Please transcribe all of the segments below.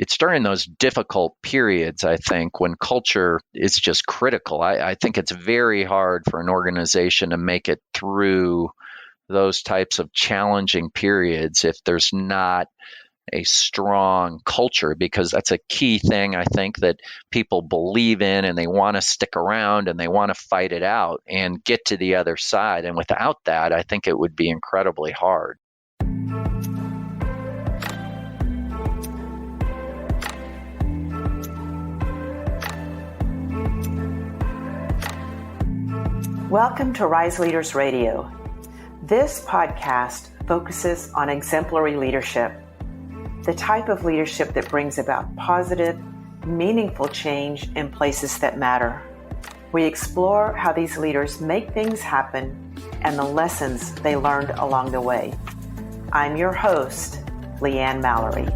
it's during those difficult periods, I think, when culture is just critical. I think it's very hard for an organization to make it through those types of challenging periods if there's not a strong culture, because that's a key thing, I think, that people believe in and they want to stick around and they want to fight it out and get to the other side. And without that, I think it would be incredibly hard. Welcome to Rise Leaders Radio. This podcast focuses on exemplary leadership, the type of leadership that brings about positive, meaningful change in places that matter. We explore how these leaders make things happen and the lessons they learned along the way. I'm your host, Leanne Mallory.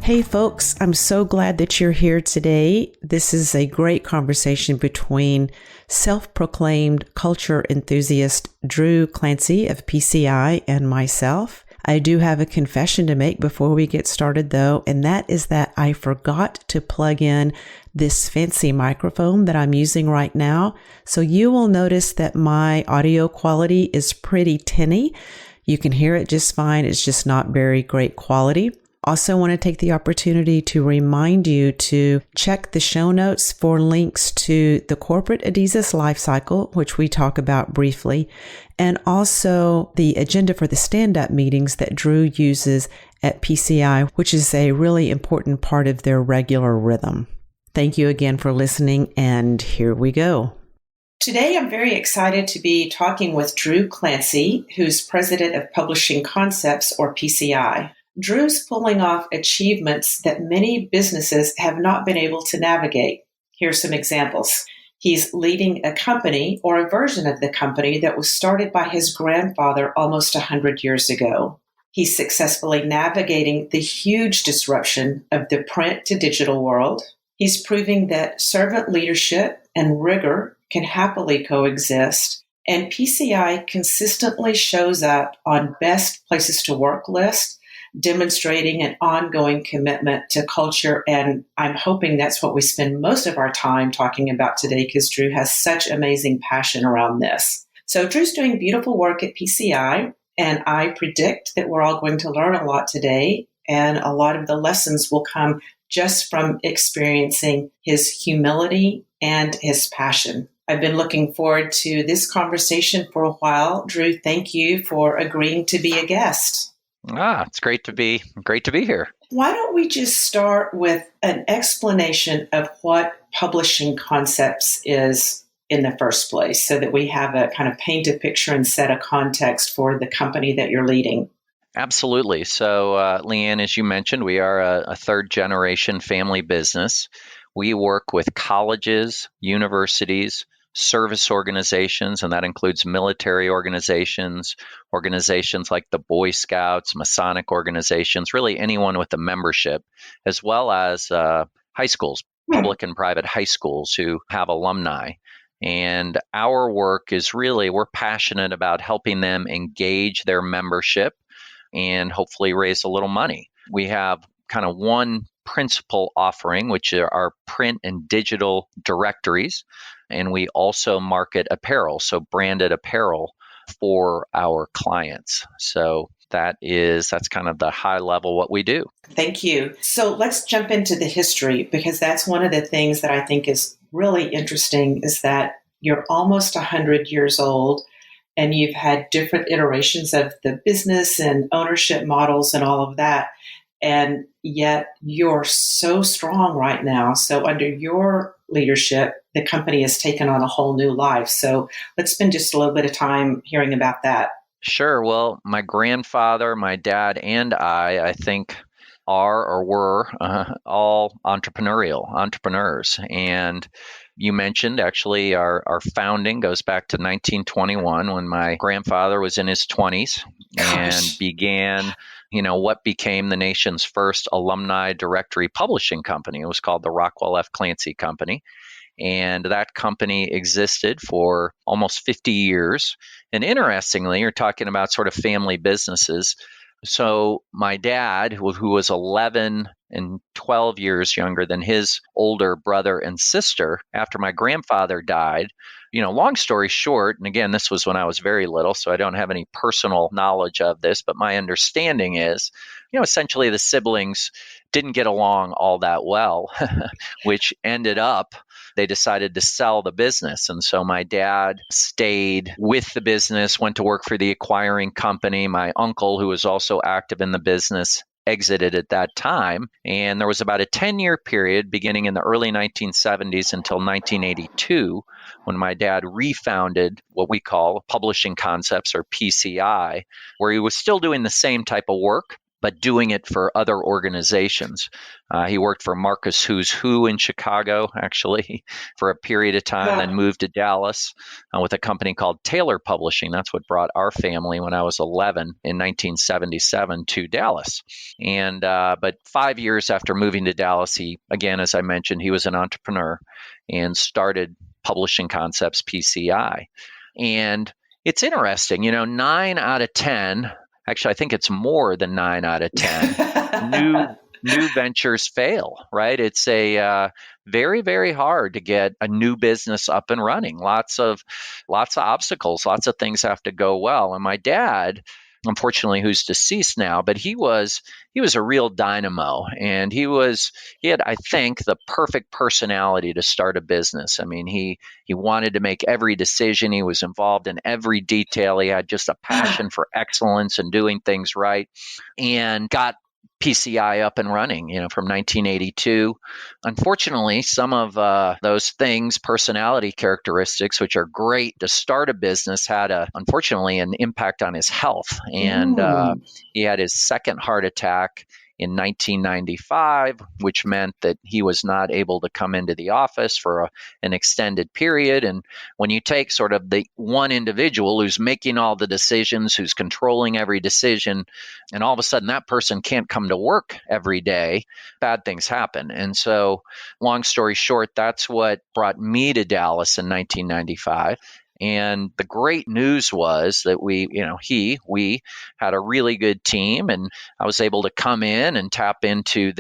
Hey folks, I'm so glad that you're here today. This is a great conversation between self-proclaimed culture enthusiast Drew Clancy of PCI and myself. I do have a confession to make before we get started though, and that is that I forgot to plug in this fancy microphone that I'm using right now. So you will notice that my audio quality is pretty tinny. You can hear it just fine. It's just not very great quality. Also want to take the opportunity to remind you to check the show notes for links to the Corporate Adizes Lifecycle, which we talk about briefly, and also the agenda for the stand-up meetings that Drew uses at PCI, which is a really important part of their regular rhythm. Thank you again for listening, and here we go. Today, I'm very excited to be talking with Drew Clancy, who's president of Publishing Concepts, or PCI. Drew's pulling off achievements that many businesses have not been able to navigate. Here's some examples. He's leading a company, or a version of the company, that was started by his grandfather almost 100 years ago. He's successfully navigating the huge disruption of the print to digital world. He's proving that servant leadership and rigor can happily coexist. And PCI consistently shows up on best places to work lists, demonstrating an ongoing commitment to culture. And I'm hoping that's what we spend most of our time talking about today, because Drew has such amazing passion around this. So Drew's doing beautiful work at PCI, and I predict that we're all going to learn a lot today. And a lot of the lessons will come just from experiencing his humility and his passion. I've been looking forward to this conversation for a while. Drew, thank you for agreeing to be a guest. It's great to be here. Why don't we just start with an explanation of what Publishing Concepts is in the first place, so that we have a kind of paint a picture and set a context for the company that you're leading? Absolutely. So, Leanne, as you mentioned, we are a third generation family business. We work with colleges, universities, service organizations, and that includes military organizations like the Boy Scouts, Masonic organizations, really anyone with a membership, as well as high schools, public and private high schools who have alumni. And our work is really, we're passionate about helping them engage their membership and hopefully raise a little money. We have kind of one principal offering, which are our print and digital directories. And we also market apparel, so branded apparel for our clients. So that's kind of the high level what we do. Thank you. So let's jump into the history, because that's one of the things that I think is really interesting, is that you're almost 100 years old and you've had different iterations of the business and ownership models and all of that. And yet you're so strong right now. So under your leadership, the company has taken on a whole new life. So let's spend just a little bit of time hearing about that. Sure. Well, my grandfather, my dad, and I think are or were all entrepreneurs. And you mentioned actually our founding goes back to 1921 when my grandfather was in his 20s and began what became the nation's first alumni directory publishing company. It was called the Rockwell F. Clancy Company. And that company existed for almost 50 years. And interestingly, you're talking about sort of family businesses. So my dad, who was 11 and 12 years younger than his older brother and sister, after my grandfather died, long story short, and again, this was when I was very little, so I don't have any personal knowledge of this, but my understanding is, essentially the siblings didn't get along all that well, which ended up they decided to sell the business. And so my dad stayed with the business, went to work for the acquiring company. My uncle, who was also active in the business, exited at that time. And there was about a 10-year period beginning in the early 1970s until 1982 when my dad refounded what we call Publishing Concepts, or PCI, where he was still doing the same type of work, but doing it for other organizations. He worked for Marcus Who's Who in Chicago, actually, for a period of time, then moved to Dallas with a company called Taylor Publishing. That's what brought our family, when I was 11 in 1977, to Dallas. And but 5 years after moving to Dallas, he, again, as I mentioned, he was an entrepreneur and started Publishing Concepts, PCI. And it's interesting, 9 out of 10, actually, I think it's more than 9 out of 10 new ventures fail, right? It's a very, very hard to get a new business up and running. Lots of obstacles, lots of things have to go well. And my dad, unfortunately, who's deceased now, but he was a real dynamo, and he had, I think, the perfect personality to start a business. I mean, he wanted to make every decision. He was involved in every detail. He had just a passion for excellence and doing things right, and got PCI up and running, from 1982. Unfortunately, some of those things, personality characteristics, which are great to start a business, had unfortunately an impact on his health. And he had his second heart attack in 1995, which meant that he was not able to come into the office for an extended period. And when you take sort of the one individual who's making all the decisions, who's controlling every decision, and all of a sudden that person can't come to work every day, bad things happen. And so, long story short, that's what brought me to Dallas in 1995. And the great news was that we had a really good team, and I was able to come in and tap into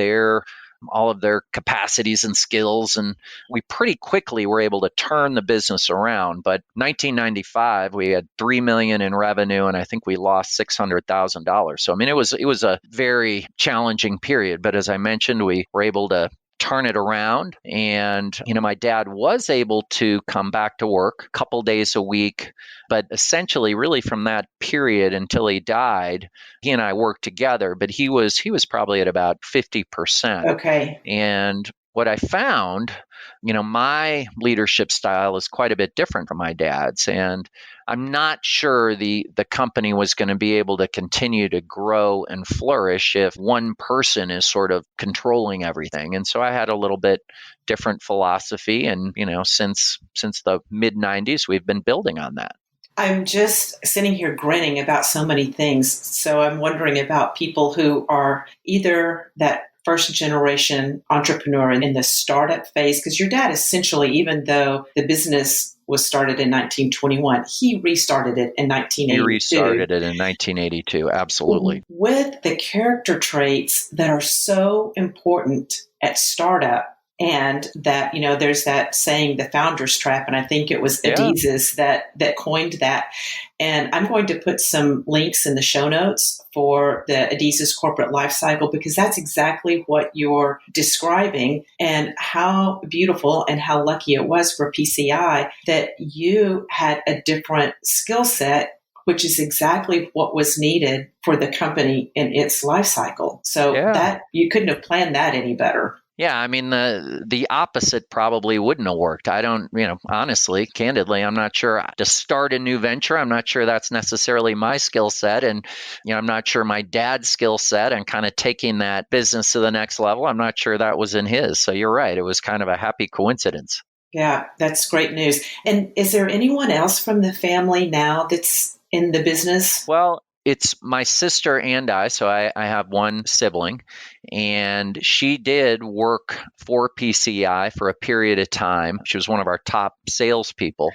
all of their capacities and skills. And we pretty quickly were able to turn the business around. But 1995, we had $3 million in revenue, and I think we lost $600,000. So, I mean, it was a very challenging period. But as I mentioned, we were able to turn it around. And, my dad was able to come back to work a couple days a week, but essentially really from that period until he died, he and I worked together, but he was probably at about 50%. Okay. And what I found, my leadership style is quite a bit different from my dad's. And I'm not sure the company was going to be able to continue to grow and flourish if one person is sort of controlling everything. And so I had a little bit different philosophy. And, since the mid 90s, we've been building on that. I'm just sitting here grinning about so many things. So I'm wondering about people who are either that first generation entrepreneur in the startup phase, because your dad essentially, even though the business was started in 1921, he restarted it in 1982. He restarted it in 1982, absolutely. With the character traits that are so important at startup. And that, there's that saying, the founder's trap. And I think it was Adizes that coined that. And I'm going to put some links in the show notes for the Adizes Corporate Lifecycle, because that's exactly what you're describing, and how beautiful and how lucky it was for PCI that you had a different skill set, which is exactly what was needed for the company in its life cycle. So that you couldn't have planned that any better. Yeah, I mean, the opposite probably wouldn't have worked. I don't, honestly, candidly, I'm not sure. To start a new venture, I'm not sure that's necessarily my skill set. And, I'm not sure my dad's skill set and kind of taking that business to the next level, I'm not sure that was in his. So you're right. It was kind of a happy coincidence. Yeah, that's great news. And is there anyone else from the family now that's in the business? Well, It's my sister and I. So I have one sibling, and she did work for PCI for a period of time. She was one of our top salespeople.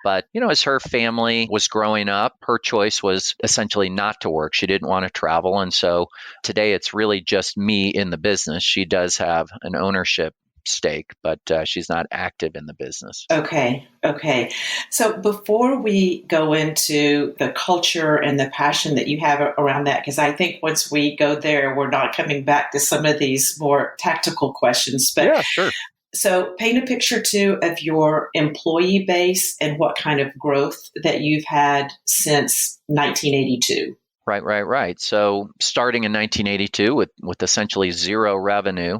But, as her family was growing up, her choice was essentially not to work. She didn't want to travel. And so today it's really just me in the business. She does have an ownership stake, but she's not active in the business. Okay. Okay. So before we go into the culture and the passion that you have around that, because I think once we go there, we're not coming back to some of these more tactical questions. But Yeah, sure. so paint a picture too of your employee base and what kind of growth that you've had since 1982. Right. So starting in 1982 with essentially zero revenue,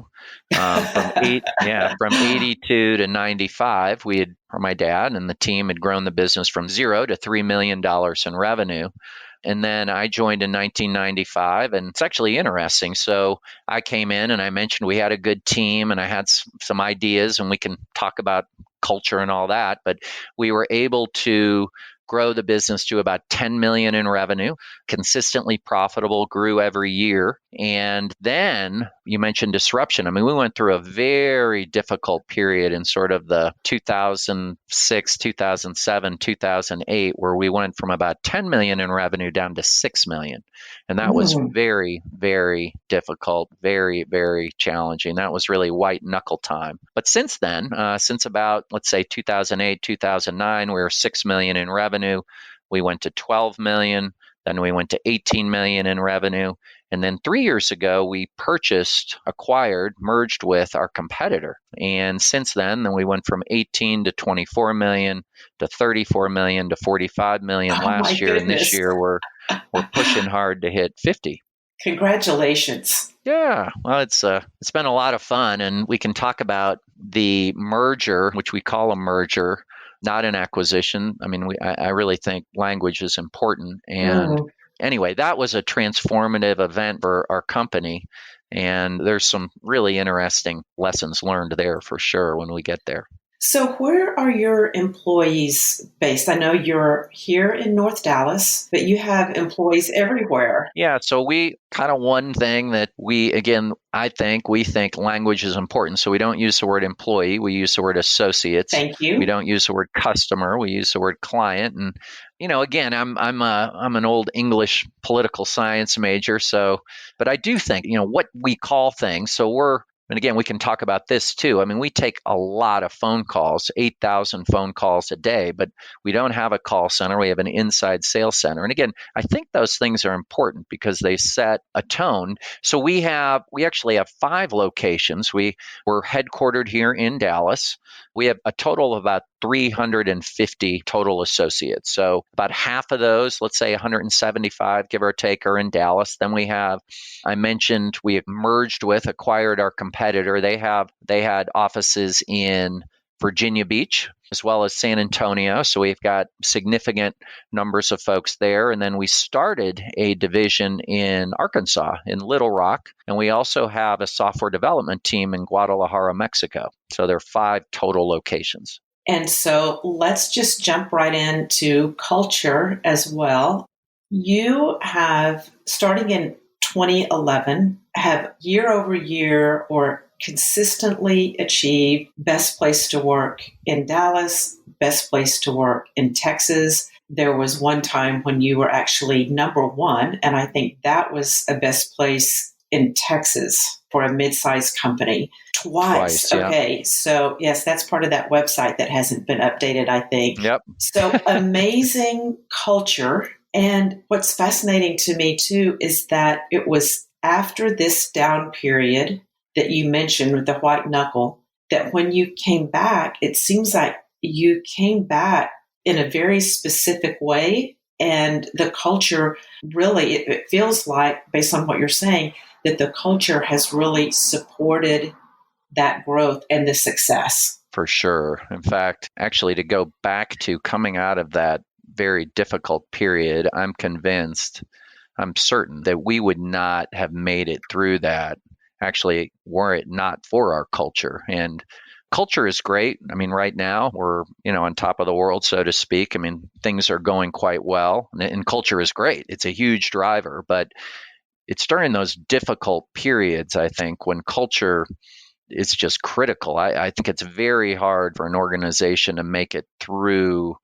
from 82 to 95, my dad and the team had grown the business from zero to $3 million in revenue. And then I joined in 1995, and it's actually interesting. So I came in and I mentioned we had a good team, and I had some ideas, and we can talk about culture and all that. But we were able to grow the business to about 10 million in revenue, consistently profitable, grew every year. And then you mentioned disruption. I mean, we went through a very difficult period in sort of the 2006, 2007, 2008, where we went from about 10 million in revenue down to 6 million. And that was very, very difficult, very, very challenging. That was really white knuckle time. But since then, since about, let's say 2008, 2009, we were 6 million in revenue. We went to 12 million. Then we went to 18 million in revenue. And then 3 years ago, we acquired, merged with our competitor. And since then we went from 18 to 24 million to 34 million to 45 million last year. And this year we're pushing hard to hit 50. Congratulations. Yeah, well, it's been a lot of fun, and we can talk about the merger, which we call a merger, not an acquisition. I mean, I really think language is important. And anyway, that was a transformative event for our company, and there's some really interesting lessons learned there for sure when we get there. So where are your employees based? I know you're here in North Dallas, but you have employees everywhere. Yeah, so we kind of one thing that we think language is important. So we don't use the word employee, we use the word associates. Thank you. We don't use the word customer, we use the word client. And again, I'm an old English political science major, but I do think, what we call things. And again, we can talk about this too. I mean, we take a lot of phone calls, 8,000 phone calls a day, but we don't have a call center. We have an inside sales center. And again, I think those things are important because they set a tone. So we actually have 5 locations. We're headquartered here in Dallas. We have a total of about 350 total associates. So about half of those, let's say 175, give or take, are in Dallas. Then I mentioned we acquired our competitor. They had offices in Virginia Beach as well as San Antonio. So we've got significant numbers of folks there. And then we started a division in Arkansas, in Little Rock. And we also have a software development team in Guadalajara, Mexico. So there are 5 total locations. And so let's just jump right into culture as well. You have, starting in 2011, have year over year or consistently achieved best place to work in Dallas, best place to work in Texas. There was one time when you were actually number 1, and I think that was a best place in Texas for a mid-sized company. Twice. Yeah. Okay. So yes, that's part of that website that hasn't been updated, I think. Yep. So amazing culture. And what's fascinating to me too is that it was after this down period that you mentioned with the white knuckle, that when you came back, it seems like you came back in a very specific way. And the culture really, it feels like, based on what you're saying, that the culture has really supported that growth and the success. For sure. In fact, actually, to go back to coming out of that very difficult period, I'm certain that we would not have made it through that, actually, were it not for our culture. And culture is great. I mean, right now we're, on top of the world, so to speak. I mean, things are going quite well, and culture is great. It's a huge driver, but it's during those difficult periods, I think, when culture is just critical. I think it's very hard for an organization to make it through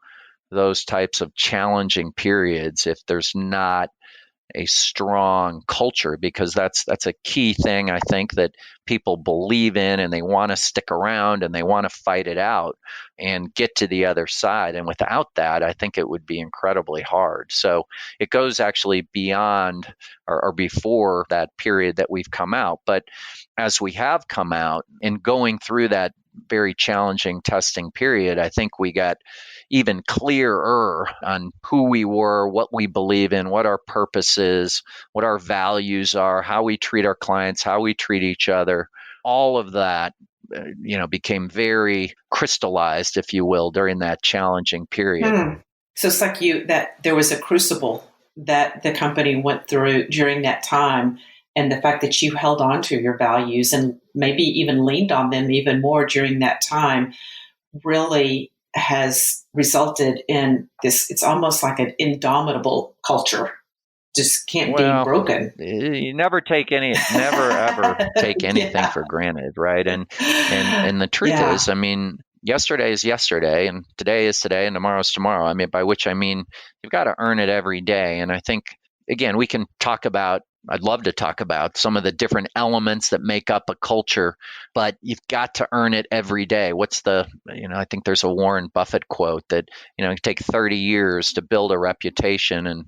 those types of challenging periods if there's not a strong culture, because that's a key thing, I think, that people believe in, and they want to stick around and they want to fight it out and get to the other side. And without that, I think it would be incredibly hard. So it goes actually beyond or before that period that we've come out. But as we have come out and going through that very challenging testing period, I think we got even clearer on who we were, what we believe in, what our purpose is, what our values are, how we treat our clients, how we treat each other. All of that, became very crystallized, if you will, during that challenging period. So it's like that there was a crucible that the company went through during that time. And the fact that you held on to your values and maybe even leaned on them even more during that time really has resulted in this. It's almost like an indomitable culture. Just can't be broken. You never ever take anything for granted, right? And the truth is, I mean, yesterday is yesterday, and today is today, and tomorrow is tomorrow. I mean, by which I mean you've got to earn it every day. And I think, again, I'd love to talk about some of the different elements that make up a culture, but you've got to earn it every day. I think there's a Warren Buffett quote that, it take 30 years to build a reputation and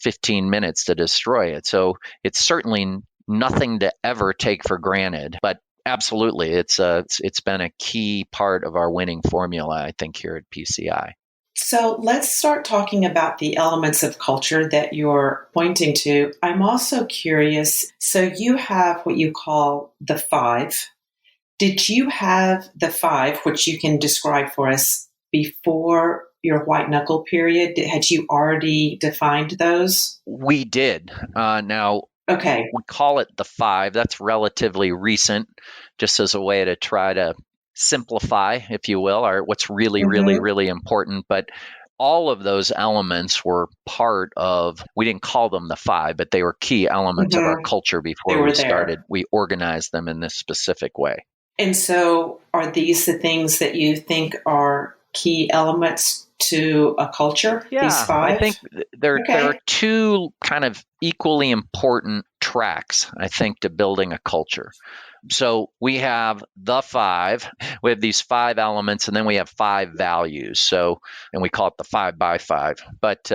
15 minutes to destroy it. So it's certainly nothing to ever take for granted, but absolutely, it's been a key part of our winning formula, I think, here at PCI. So let's start talking about the elements of culture that you're pointing to. I'm also curious. So you have what you call the 5. Did you have the 5, which you can describe for us, before your white knuckle period? Had you already defined those? We did. Now, okay, we call it the 5. That's relatively recent, just as a way to try to simplify, if you will, or what's really, really, really important. But all of those elements were part of, we didn't call them the 5, but they were key elements of our culture before we started. We organized them in this specific way. And so are these the things that you think are key elements to a culture? Yeah, these 5? I think there are 2 kind of equally important tracks, I think, to building a culture. So we have the 5. We have these 5 elements, and then we have 5 values. So, and we call it the 5 by 5. But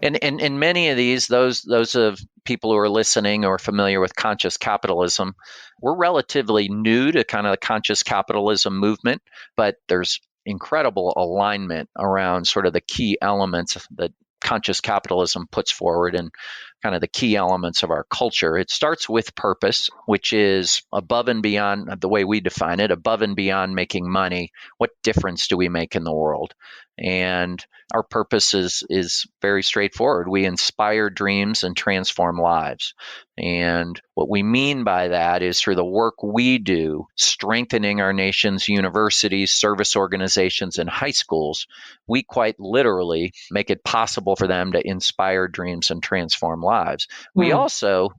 in many of these, those of people who are listening or familiar with conscious capitalism, we're relatively new to kind of the conscious capitalism movement, but there's incredible alignment around sort of the key elements that conscious capitalism puts forward and kind of the key elements of our culture. It starts with purpose, which is above and beyond, the way we define it, above and beyond making money. What difference do we make in the world? And our purpose is very straightforward. We inspire dreams and transform lives. And what we mean by that is through the work we do, strengthening our nation's universities, service organizations, and high schools, we quite literally make it possible for them to inspire dreams and transform lives. We also,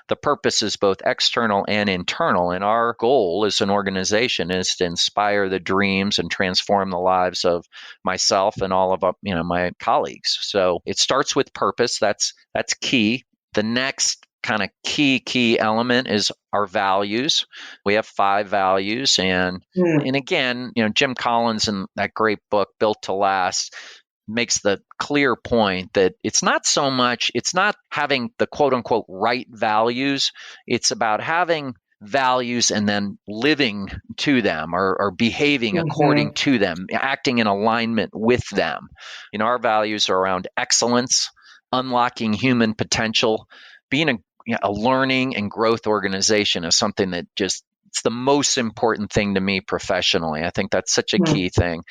the purpose is both external and internal. And our goal as an organization is to inspire the dreams and transform the lives of myself and all of my colleagues. So it starts with purpose. That's key. The next kind of key element is our values. We have 5 values. And again, Jim Collins in that great book, Built to Last, makes the clear point that it's not having the quote unquote right values. It's about having values and then living to them or behaving according to them, acting in alignment with them. Our values are around excellence, unlocking human potential. Being a learning and growth organization is something that it's the most important thing to me professionally. I think that's such a key thing.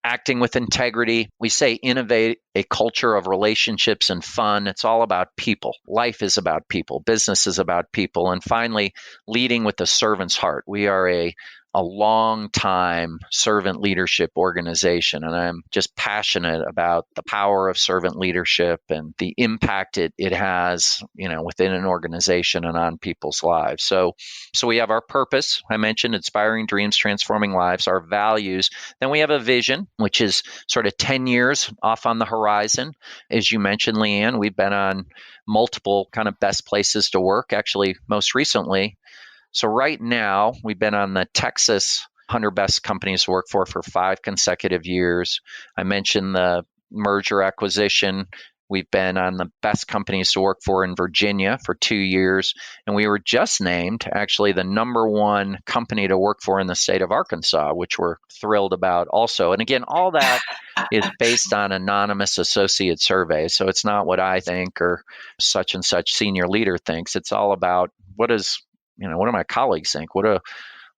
acting with integrity. We say innovate a culture of relationships and fun. It's all about people. Life is about people. Business is about people. And finally, leading with a servant's heart. We are a long time servant leadership organization. And I'm just passionate about the power of servant leadership and the impact it has, within an organization and on people's lives. So we have our purpose. I mentioned inspiring dreams, transforming lives, our values. Then we have a vision, which is sort of 10 years off on the horizon. As you mentioned, Leanne, we've been on multiple kind of best places to work, actually, most recently. So right now, we've been on the Texas 100 Best Companies to Work for 5 consecutive years. I mentioned the merger acquisition. We've been on the best companies to work for in Virginia for 2 years. And we were just named actually the #1 company to work for in the state of Arkansas, which we're thrilled about also. And again, all that is based on anonymous associate surveys. So it's not what I think or such and such senior leader thinks. It's all about what do my colleagues think? What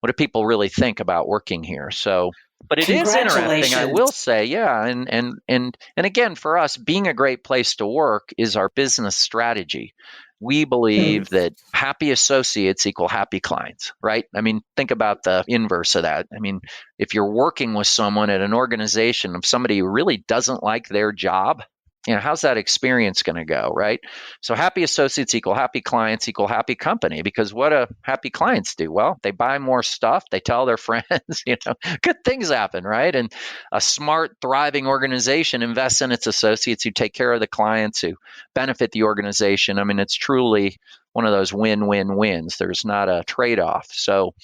do people really think about working here? So, but it is interesting, I will say, yeah. And again, for us, being a great place to work is our business strategy. We believe that happy associates equal happy clients, right? I mean, think about the inverse of that. I mean, if you're working with someone at an organization of somebody who really doesn't like their job, how's that experience going to go, right? So happy associates equal happy clients equal happy company, because what do happy clients do? Well, they buy more stuff. They tell their friends, good things happen, right? And a smart, thriving organization invests in its associates who take care of the clients, who benefit the organization. I mean, it's truly one of those win-win-wins. There's not a trade-off. So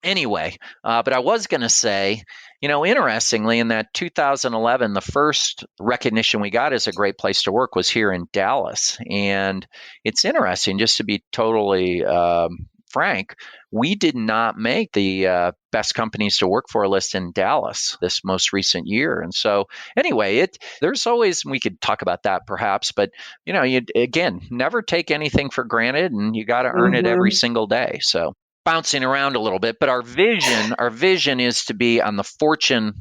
anyway, but I was going to say, interestingly, in that 2011, the first recognition we got as a great place to work was here in Dallas. And it's interesting, just to be totally frank, we did not make the best companies to work for list in Dallas this most recent year. And so anyway, there's always, we could talk about that perhaps, but you again, never take anything for granted, and you got to earn it every single day. So bouncing around a little bit, but our vision is to be on the Fortune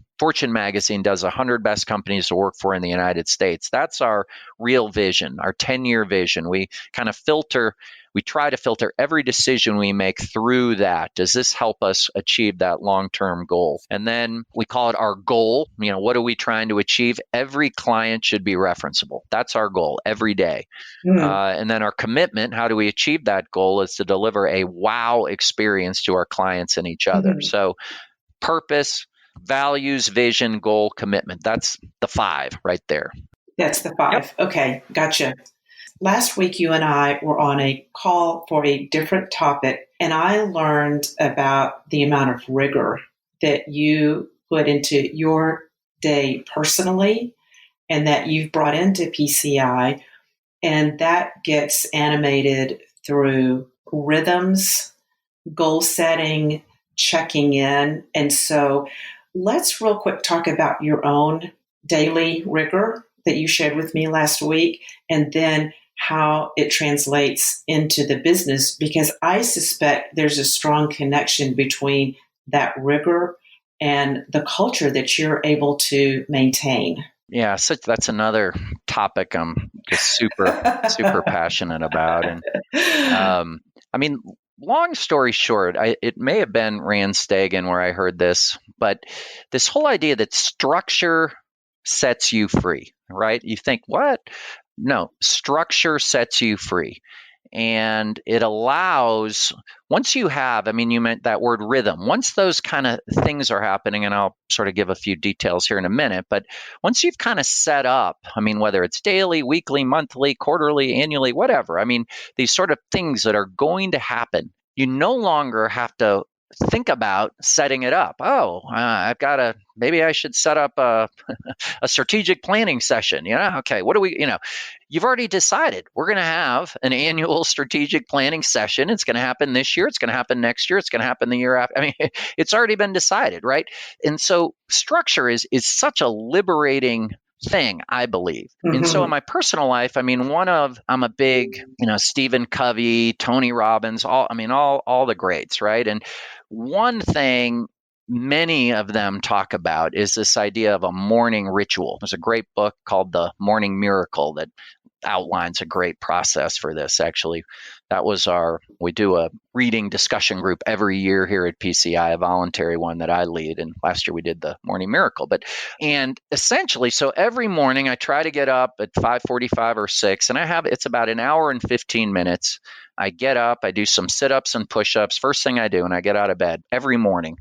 magazine does 100 best companies to work for in the United States. That's our real vision, our 10-year vision. We try to filter every decision we make through that. Does this help us achieve that long-term goal? And then we call it our goal. What are we trying to achieve? Every client should be referenceable. That's our goal every day. And then our commitment, how do we achieve that goal, is to deliver a wow experience to our clients and each other. So purpose, values, vision, goal, commitment. That's the 5 right there. That's the 5. Yep. Okay, gotcha. Last week, you and I were on a call for a different topic, and I learned about the amount of rigor that you put into your day personally and that you've brought into PCI. And that gets animated through rhythms, goal setting, checking in. And so let's real quick talk about your own daily rigor that you shared with me last week, and then how it translates into the business, because I suspect there's a strong connection between that rigor and the culture that you're able to maintain. Yeah, so that's another topic I'm just super passionate about. And I mean, long story short, it may have been Rand Stagen where I heard this, but this whole idea that structure sets you free, right? You think, what? No, structure sets you free. And it allows, once you have, you meant that word rhythm, once those kind of things are happening, and I'll sort of give a few details here in a minute, but once you've kind of set up, whether it's daily, weekly, monthly, quarterly, annually, whatever, these sort of things that are going to happen, you no longer have to think about setting it up. Maybe I should set up a strategic planning session. Okay, what do we, you've already decided we're going to have an annual strategic planning session. It's going to happen this year. It's going to happen next year. It's going to happen the year after. It's already been decided, right? And so structure is such a liberating thing, I believe. And so in my personal life, I'm a big, Stephen Covey, Tony Robbins, all the greats, right? And one thing many of them talk about is this idea of a morning ritual. There's a great book called The Morning Miracle that outlines a great process for this. Actually, we do a reading discussion group every year here at PCI, a voluntary one that I lead. And last year we did the Morning Miracle. And essentially, so every morning I try to get up at 5:45 or 6, and it's about an hour and 15 minutes. I get up, I do some sit-ups and push-ups. First thing I do when I get out of bed every morning.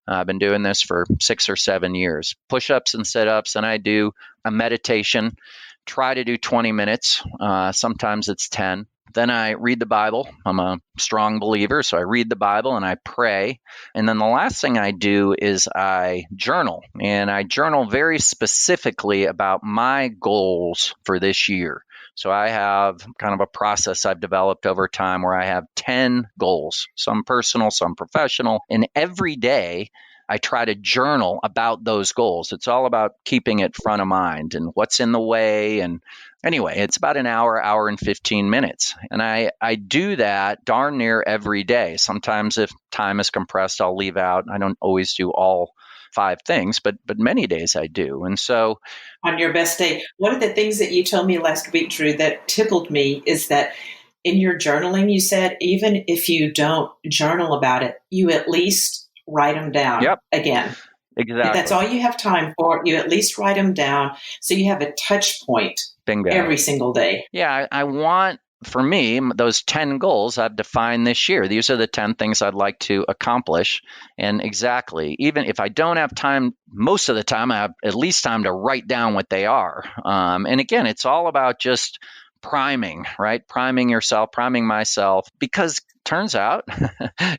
I've been doing this for 6 or 7 years. Push-ups and sit-ups, and I do a meditation. Try to do 20 minutes. Sometimes it's 10. Then I read the Bible. I'm a strong believer, so I read the Bible and I pray. And then the last thing I do is I journal. And I journal very specifically about my goals for this year. So I have kind of a process I've developed over time where I have 10 goals, some personal, some professional. And every day I try to journal about those goals. It's all about keeping it front of mind and what's in the way. And anyway, it's about an hour and 15 minutes. And I do that darn near every day. Sometimes if time is compressed, I'll leave out. I don't always do all 5 things, but many days I do. And so on your best day, one of the things that you told me last week, Drew, that tickled me is that in your journaling, you said, even if you don't journal about it, you at least write them down again. Exactly. If that's all you have time for, you at least write them down so you have a touch point every single day. Yeah, I want, for me, those 10 goals I've defined this year. These are the 10 things I'd like to accomplish. And exactly, even if I don't have time, most of the time I have at least time to write down what they are. And again, it's all about just priming, right? Priming yourself, priming myself, because turns out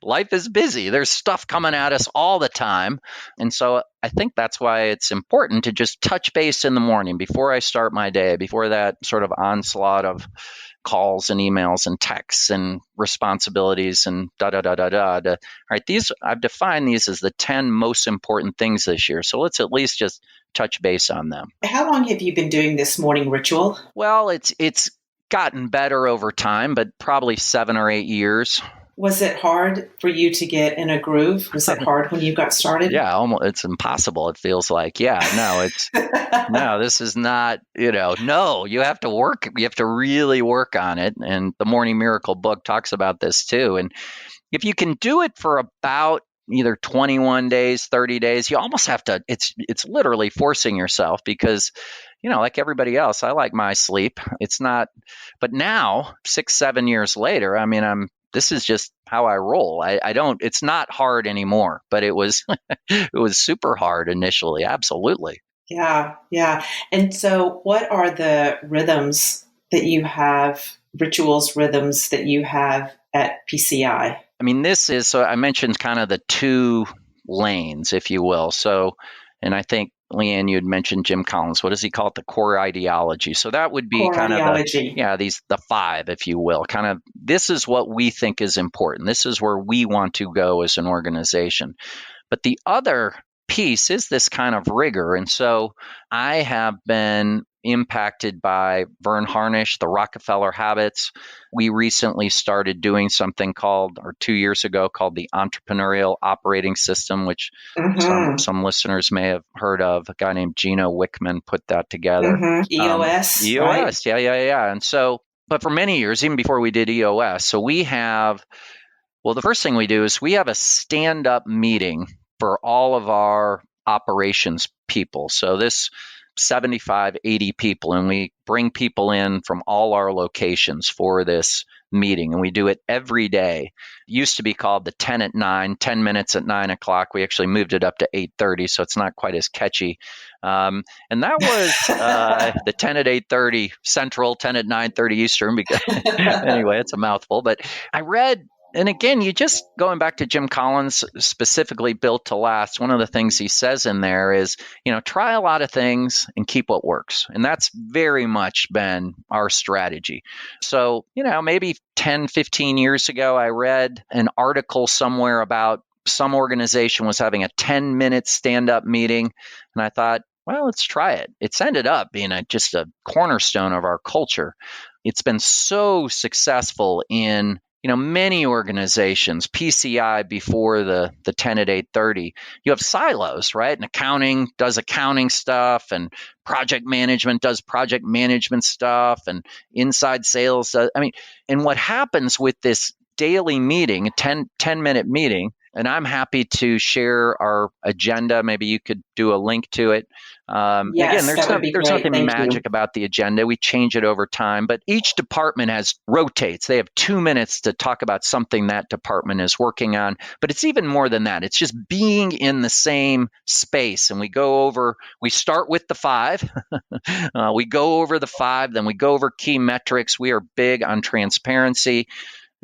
life is busy. There's stuff coming at us all the time. And so I think that's why it's important to just touch base in the morning before I start my day, before that sort of onslaught of calls and emails and texts and responsibilities and All right, I've defined these as the 10 most important things this year. So let's at least just touch base on them. How long have you been doing this morning ritual? Well, it's gotten better over time, but probably 7 or 8 years. Was it hard for you to get in a groove? Was it hard when you got started? Yeah, almost. It's impossible. It feels like, no, this is not, no, you have to work. You have to really work on it. And the Morning Miracle book talks about this too. And if you can do it for about either 21 days, 30 days, you almost have to, it's literally forcing yourself because, like everybody else, I like my sleep. It's not, but now 6, 7 years later, this is just how I roll. It's not hard anymore, but it was, it was super hard initially. Absolutely. Yeah. Yeah. And so what are the rhythms that you have, rhythms that you have at PCI? So I mentioned kind of the 2 lanes, if you will. So, and I think Leanne, you had mentioned Jim Collins. What does he call it? The core ideology. So that would be core kind ideology. of the 5, if you will. Kind of, this is what we think is important. This is where we want to go as an organization. But the other piece is this kind of rigor. And so I have been impacted by Vern Harnish, the Rockefeller Habits. We recently started doing something called, or 2 years ago, called the Entrepreneurial Operating System, which some listeners may have heard of. A guy named Gino Wickman put that together. EOS. EOS, right? Yeah. And so, but for many years, even before we did EOS, so the first thing we do is we have a stand-up meeting for all of our operations people. So this 75, 80 people, and we bring people in from all our locations for this meeting, and we do it every day. It used to be called the 10 at 9, 10 minutes at 9 o'clock. We actually moved it up to 8:30, so it's not quite as catchy. And that was the 10 at 8:30 Central, 10 at 9:30 Eastern. Because anyway, it's a mouthful. But I read, and again, you just going back to Jim Collins, specifically Built to Last, one of the things he says in there is, try a lot of things and keep what works. And that's very much been our strategy. So, maybe 10, 15 years ago, I read an article somewhere about some organization was having a 10-minute stand-up meeting. And I thought, well, let's try it. It's ended up being just a cornerstone of our culture. It's been so successful in many organizations, PCI before the 10 at 8:30, you have silos, right? And accounting does accounting stuff, and project management does project management stuff, and inside sales does, and what happens with this daily meeting, a 10-minute meeting, and I'm happy to share our agenda. Maybe you could do a link to it. Again, Yes, that would be there's great. nothing Thank you. magic about the agenda. We change it over time, but each department rotates. They have 2 minutes to talk about something that department is working on. But it's even more than that. It's just being in the same space. And we start with the five. We go over the five, then we go over key metrics. We are big on transparency.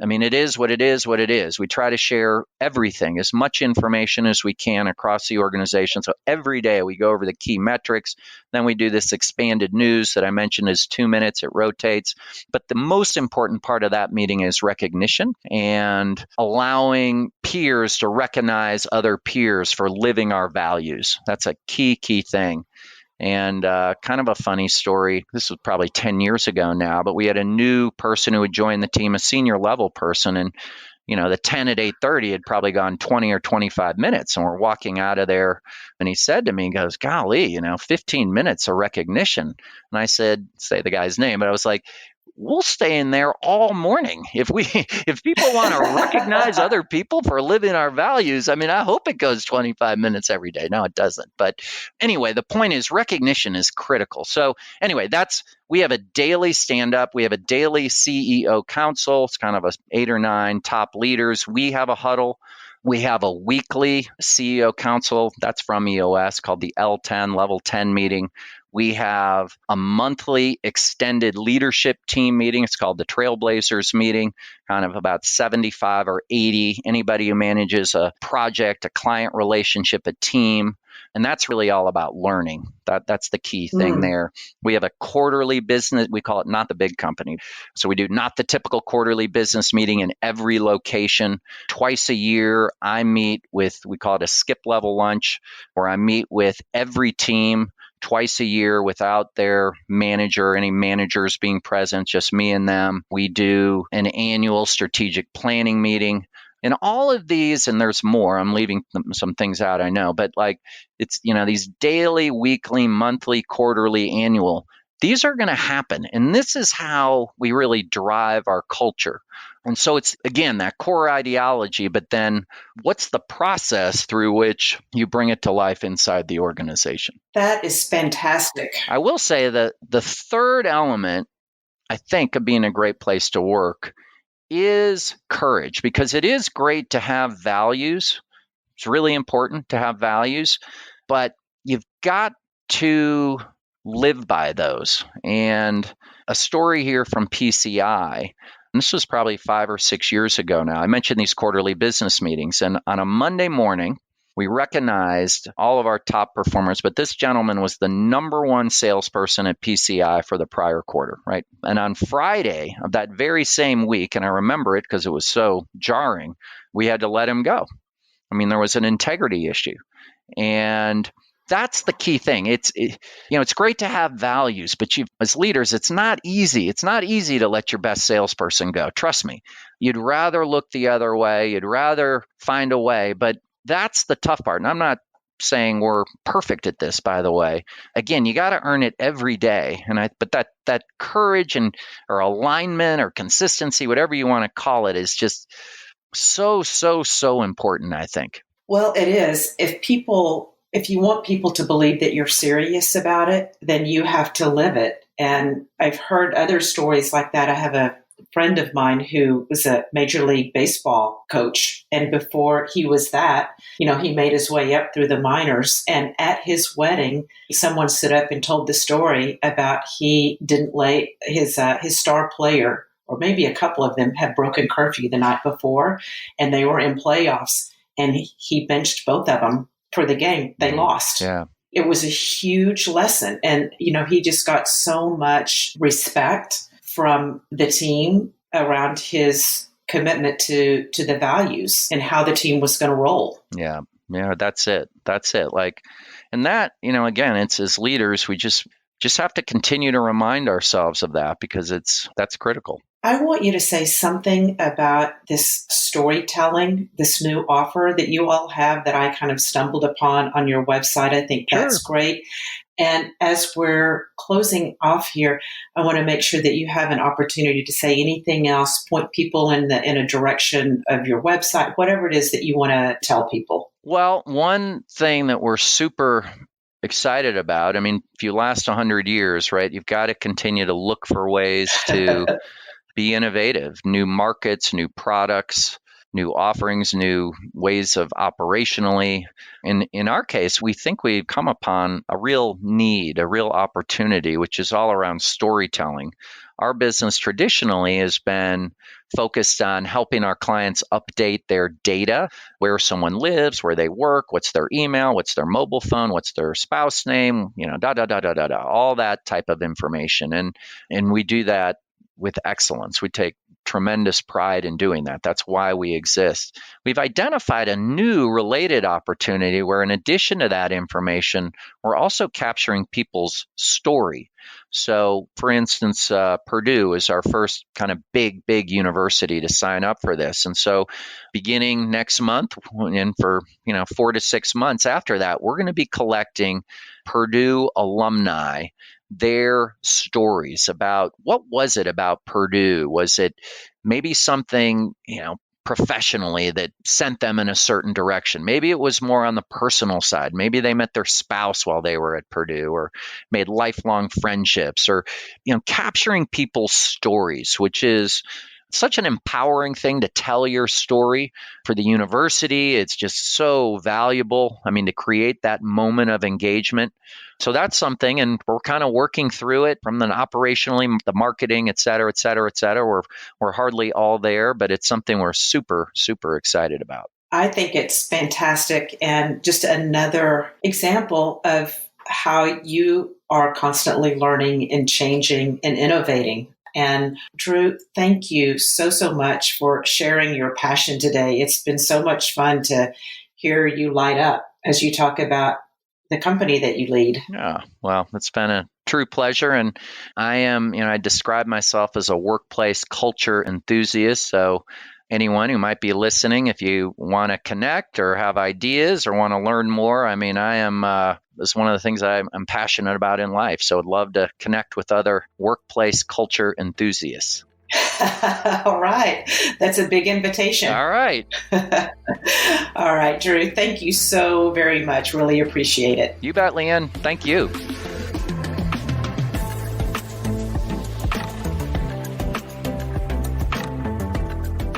It is what it is, what it is. We try to share everything, as much information as we can across the organization. So every day we go over the key metrics. Then we do this expanded news that I mentioned is 2 minutes. It rotates. But the most important part of that meeting is recognition and allowing peers to recognize other peers for living our values. That's a key thing. And kind of a funny story. This was probably 10 years ago now, but we had a new person who had joined the team, a senior level person. And, the 10 at 8:30 had probably gone 20 or 25 minutes. And we're walking out of there. And he said to me, he goes, golly, 15 minutes of recognition. And I said, say the guy's name, but I was like, we'll stay in there all morning. If people want to recognize other people for living our values, I hope it goes 25 minutes every day. No, it doesn't. But anyway, the point is recognition is critical. So anyway, we have a daily stand-up. We have a daily CEO council. It's kind of 8 or 9 top leaders. We have a huddle. We have a weekly CEO council. That's from EOS, called the L10, Level 10 meeting. We have a monthly extended leadership team meeting. It's called the Trailblazers meeting, kind of about 75 or 80. Anybody who manages a project, a client relationship, a team. And that's really all about learning. That's the key thing there. We have a quarterly business. We call it Not the Big Company. So we do not the typical quarterly business meeting in every location. Twice a year, I meet with, we call it a skip level lunch, where I meet with every team twice a year without their manager, any managers being present, just me and them. We do an annual strategic planning meeting. And all of these, and there's more, I'm leaving some things out, I know, but it's, these daily, weekly, monthly, quarterly, annual, these are going to happen. And this is how we really drive our culture. And so it's, again, that core ideology, but then what's the process through which you bring it to life inside the organization? That is fantastic. I will say that the third element, I think, of being a great place to work is courage, because it is great to have values. It's really important to have values, but you've got to live by those. And a story here from PCI, and this was probably 5 or 6 years ago now. I mentioned these quarterly business meetings, and on a Monday morning, we recognized all of our top performers, but this gentleman was the number one salesperson at PCI for the prior quarter, right? And on Friday of that very same week, and I remember it because it was so jarring, we had to let him go. There was an integrity issue. And that's the key thing. It's great to have values, but as leaders, it's not easy. It's not easy to let your best salesperson go. Trust me. You'd rather look the other way. You'd rather find a way, but that's the tough part. And I'm not saying we're perfect at this, by the way. Again, you got to earn it every day. But that courage or alignment or consistency, whatever you want to call it, is just so important, I think. Well, it is. If you want people to believe that you're serious about it, then you have to live it. And I've heard other stories like that. I have a friend of mine who was a Major League Baseball coach. And before he was that, he made his way up through the minors. And at his wedding, someone stood up and told the story about he didn't lay his star player, or maybe a couple of them, had broken curfew the night before, and they were in playoffs. And he benched both of them for the game. They lost. Yeah. It was a huge lesson. And, he just got so much respect from the team around his commitment to the values and how the team was going to roll. Yeah. Yeah. That's it. And that, again, it's as leaders, we just have to continue to remind ourselves of that, because that's critical. I want you to say something about this storytelling, this new offer that you all have that I kind of stumbled upon on your website. I think Sure. that's great. And as we're closing off here, I want to make sure that you have an opportunity to say anything else, point people in a direction of your website, whatever it is that you want to tell people. Well, one thing that we're super excited about, I mean, if you last 100 years, right, you've got to continue to look for ways to be innovative, new markets, new products, new offerings, new ways of operationally. In our case, we think we've come upon a real need, a real opportunity, which is all around storytelling. Our business traditionally has been focused on helping our clients update their data, where someone lives, where they work, what's their email, what's their mobile phone, what's their spouse name, all that type of information. And we do that with excellence. We take tremendous pride in doing that. That's why we exist. We've identified a new related opportunity where, in addition to that information, we're also capturing people's story. So, for instance, Purdue is our first kind of big university to sign up for this. And so, beginning next month and for 4 to 6 months after that, we're going to be collecting Purdue alumni, their stories about what was it about Purdue? Was it maybe something, professionally that sent them in a certain direction? Maybe it was more on the personal side. Maybe they met their spouse while they were at Purdue or made lifelong friendships, or, capturing people's stories, which is such an empowering thing to tell your story for the university. It's just so valuable. I mean, to create that moment of engagement. So that's something, and we're kind of working through it from the operationally, the marketing, et cetera, et cetera, et cetera. We're hardly all there, but it's something we're super, super excited about. I think it's fantastic and just another example of how you are constantly learning and changing and innovating. And Drew, thank you so much for sharing your passion today. It's been so much fun to hear you light up as you talk about the company that you lead. Yeah, well, it's been a true pleasure. And I describe myself as a workplace culture enthusiast. So anyone who might be listening, if you want to connect or have ideas or want to learn more, I mean, it's one of the things I'm passionate about in life. So I'd love to connect with other workplace culture enthusiasts. All right. That's a big invitation. All right. All right, Drew. Thank you so very much. Really appreciate it. You bet, Leanne. Thank you.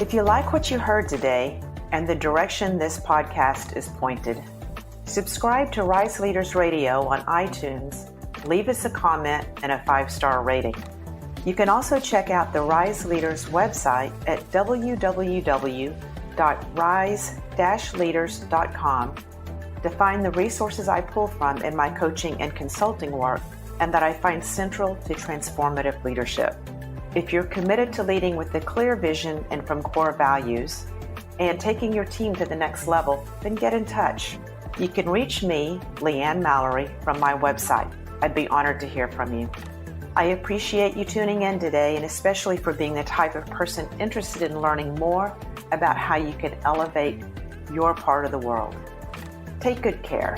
If you like what you heard today and the direction this podcast is pointed, subscribe to Rise Leaders Radio on iTunes, leave us a comment and a 5-star rating. You can also check out the Rise Leaders website at www.rise-leaders.com to find the resources I pull from in my coaching and consulting work and that I find central to transformative leadership. If you're committed to leading with a clear vision and from core values and taking your team to the next level, then get in touch. You can reach me, Leanne Mallory, from my website. I'd be honored to hear from you. I appreciate you tuning in today, and especially for being the type of person interested in learning more about how you can elevate your part of the world. Take good care.